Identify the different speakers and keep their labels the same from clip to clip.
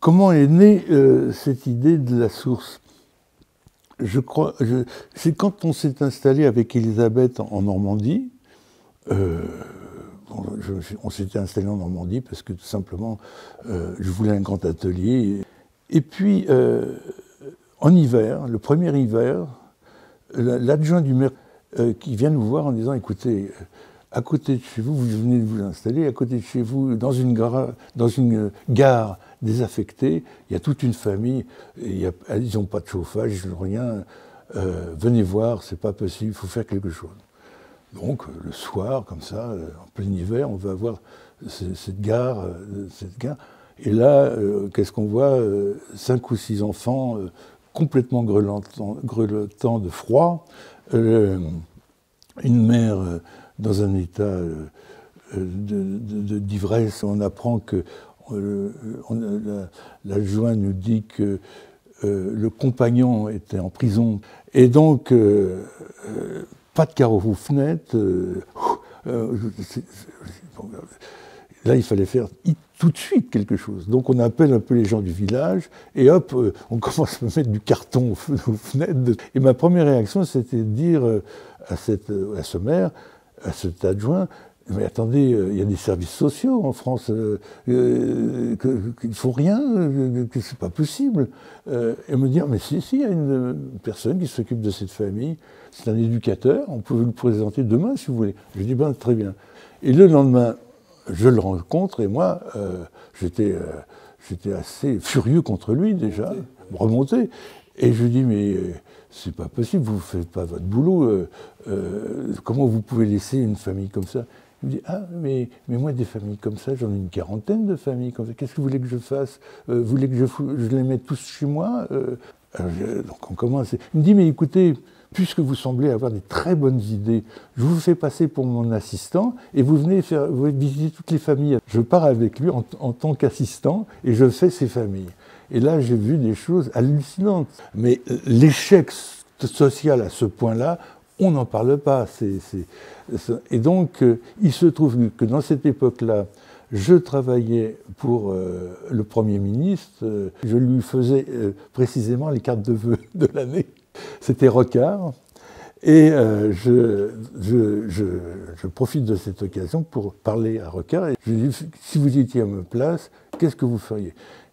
Speaker 1: Comment est née cette idée de la source? Je crois, c'est quand on s'est installé avec Elisabeth en Normandie. On s'était installé en Normandie parce que tout simplement, je voulais un grand atelier. Et puis, en hiver, le premier hiver, l'adjoint du maire qui vient nous voir en disant, écoutez, à côté de chez vous, vous venez de vous installer, à côté de chez vous, dans une gare désaffectée, il y a toute une famille, ils n'ont pas de chauffage, rien, venez voir, c'est pas possible, il faut faire quelque chose. Donc, le soir, comme ça, en plein hiver, on va voir cette gare. Et là, qu'est-ce qu'on voit? 5 ou 6 enfants complètement grelottants de froid, une mère dans un état d'ivresse. On apprend que l'adjoint nous dit que le compagnon était en prison. Et donc, pas de carreaux aux fenêtres. Là, il fallait faire tout de suite quelque chose. Donc on appelle un peu les gens du village, et hop, on commence à mettre du carton aux fenêtres. Et ma première réaction, c'était de dire à ce maire, à cet adjoint, mais attendez, il y a des services sociaux en France, qu'ils ne font rien, que c'est pas possible. Et me dire, mais si, il y a une personne qui s'occupe de cette famille, c'est un éducateur, on peut vous le présenter demain si vous voulez. Je dis, ben très bien. Et le lendemain, je le rencontre, et moi, j'étais assez furieux contre lui déjà, remonté. Et je lui dis, mais c'est pas possible, vous ne faites pas votre boulot, comment vous pouvez laisser une famille comme ça? Il me dit, ah, mais moi, des familles comme ça, j'en ai une quarantaine de familles comme ça, qu'est-ce que vous voulez que je fasse? Vous voulez que je les mette tous chez moi? Donc on commence, il me dit, mais écoutez, puisque vous semblez avoir des très bonnes idées, je vous fais passer pour mon assistant et vous venez visiter toutes les familles. Je pars avec lui en tant qu'assistant et je fais ces familles. Et là, j'ai vu des choses hallucinantes. Mais l'échec social à ce point-là, on n'en parle pas. Et donc, il se trouve que dans cette époque-là, je travaillais pour le Premier ministre. Je lui faisais précisément les cartes de vœux de l'année. C'était Rocard. Et je profite de cette occasion pour parler à Rocard. Et je lui dis, si vous étiez à ma place, qu'est-ce que vous feriez?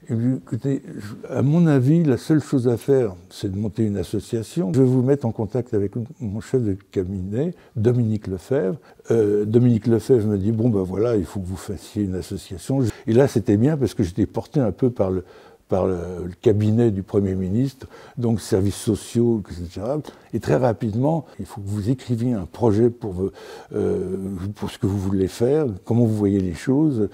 Speaker 1: Il me dit, écoutez, à mon avis, la seule chose à faire, c'est de monter une association. Je vais vous mettre en contact avec mon chef de cabinet, Dominique Lefebvre. Dominique Lefebvre me dit, bon ben voilà, il faut que vous fassiez une association. Et là, c'était bien parce que j'étais porté un peu par le cabinet du Premier ministre, donc services sociaux, etc. Et très rapidement, il faut que vous écriviez un projet pour ce que vous voulez faire, comment vous voyez les choses.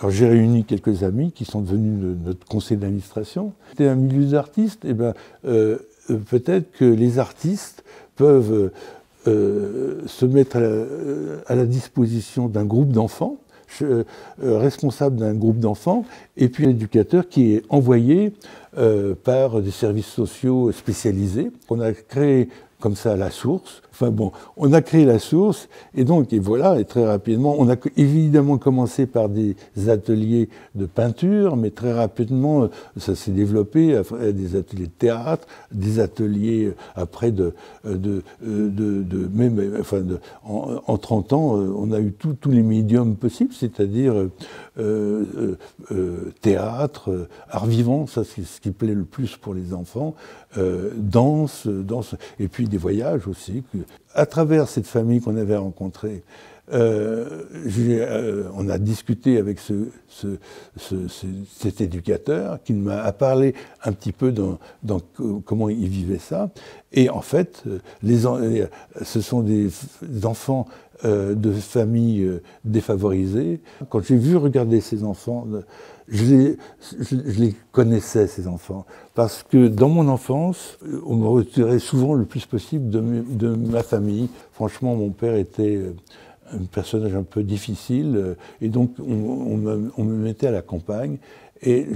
Speaker 1: Alors j'ai réuni quelques amis qui sont devenus notre conseil d'administration. C'était un milieu d'artistes, et peut-être que les artistes peuvent se mettre à la disposition d'un groupe d'enfants, responsable d'un groupe d'enfants, et puis l'éducateur qui est envoyé par des services sociaux spécialisés. On a créé comme ça la source. Enfin bon, on a créé la source, et voilà, et très rapidement, on a évidemment commencé par des ateliers de peinture, mais très rapidement, ça s'est développé, des ateliers de théâtre, des ateliers après en 30 ans, on a eu tous les médiums possibles, c'est-à-dire théâtre, art vivant, ça c'est ce qui plaît le plus pour les enfants, danse, et puis des voyages aussi. À travers cette famille qu'on avait rencontrée, on a discuté avec cet éducateur qui m'a parlé un petit peu dans comment il vivait ça. Et en fait, ce sont des enfants de familles défavorisées. Quand j'ai vu regarder ces enfants, je les connaissais, ces enfants, parce que dans mon enfance, on me retirait souvent le plus possible de ma famille. Franchement, mon père était un personnage un peu difficile, et donc on me mettait à la campagne. Et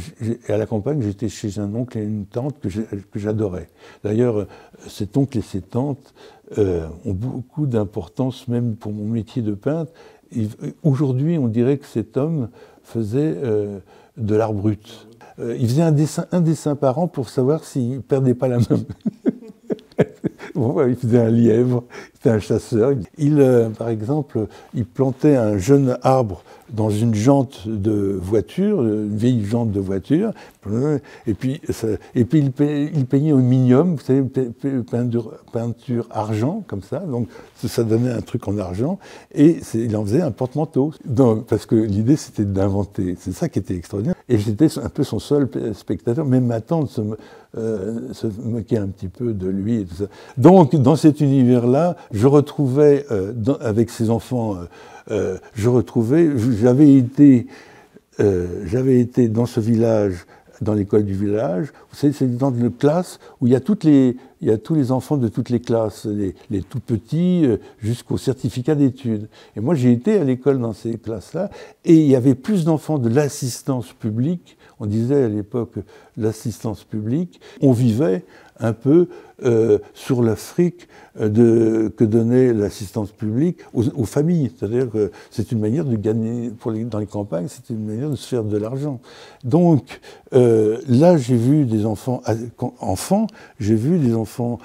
Speaker 1: à la campagne, j'étais chez un oncle et une tante que j'adorais. D'ailleurs, cet oncle et cette tantes ont beaucoup d'importance, même pour mon métier de peintre. Aujourd'hui, on dirait que cet homme faisait de l'art brut. il faisait un dessin par an pour savoir s'il ne perdait pas la main. Bon, il faisait un lièvre, c'était un chasseur. Par exemple, il plantait un jeune arbre dans une jante de voiture, une vieille jante de voiture, et puis il peignait au minium, vous savez, peinture argent, comme ça, donc ça donnait un truc en argent, et il en faisait un porte-manteau. Parce que l'idée, c'était d'inventer, c'est ça qui était extraordinaire. Et j'étais un peu son seul spectateur, même ma tante se moquait un petit peu de lui et tout ça. Donc, dans cet univers-là, je retrouvais, avec ses enfants, j'avais été dans ce village, dans l'école du village. Vous savez, c'est dans une classe où il y a tous les enfants de toutes les classes, les tout petits jusqu'au certificat d'études. Et moi, j'ai été à l'école dans ces classes-là, et il y avait plus d'enfants de l'assistance publique. On disait à l'époque l'assistance publique. On vivait un peu sur le fric que donnait l'assistance publique aux familles. C'est-à-dire que c'est une manière de gagner, dans les campagnes, c'était une manière de se faire de l'argent. Donc là, j'ai vu des enfants, j'ai vu des enfants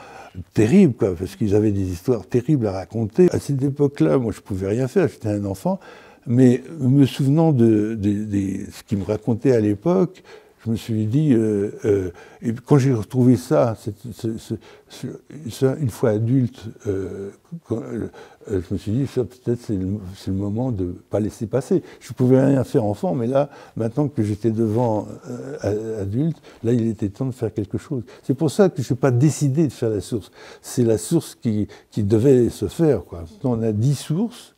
Speaker 1: terribles, quoi, parce qu'ils avaient des histoires terribles à raconter. À cette époque-là, moi, je ne pouvais rien faire, j'étais un enfant, mais me souvenant de ce qu'ils me racontaient à l'époque, je me suis dit, et quand j'ai retrouvé ça, une fois adulte, je me suis dit, peut-être c'est le moment de ne pas laisser passer. Je ne pouvais rien faire enfant, mais là, maintenant que j'étais devant adulte, là, il était temps de faire quelque chose. C'est pour ça que je n'ai pas décidé de faire la source. C'est la source qui devait se faire, quoi. On a 10 sources,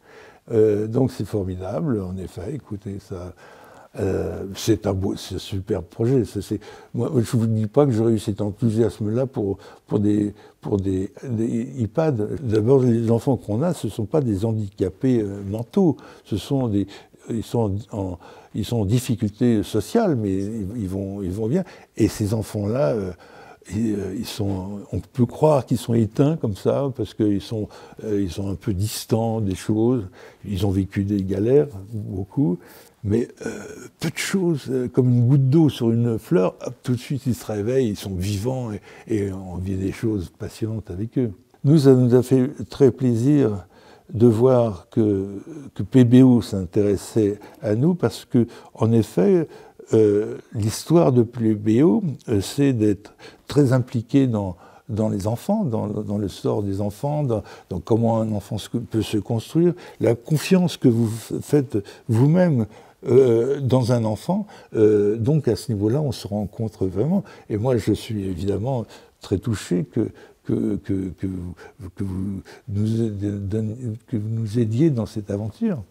Speaker 1: donc c'est formidable, en effet, écoutez, ça... c'est un super projet. Moi, je ne vous dis pas que j'aurais eu cet enthousiasme-là pour des iPads. D'abord, les enfants qu'on a, ce ne sont pas des handicapés mentaux. Ils sont en difficulté sociale, mais ils vont bien. Et ces enfants-là, on peut croire qu'ils sont éteints comme ça, parce qu'ils sont un peu distants des choses. Ils ont vécu des galères, beaucoup. Mais peu de choses, comme une goutte d'eau sur une fleur, hop, tout de suite ils se réveillent, ils sont vivants et on vit des choses passionnantes avec eux. Nous, ça nous a fait très plaisir de voir que PBO s'intéressait à nous parce que, en effet, l'histoire de PBO, c'est d'être très impliqué dans les enfants, dans le sort des enfants, dans comment un enfant peut se construire, la confiance que vous faites vous-même dans un enfant. Donc à ce niveau-là, on se rencontre vraiment. Et moi, je suis évidemment très touché que vous nous aidiez dans cette aventure.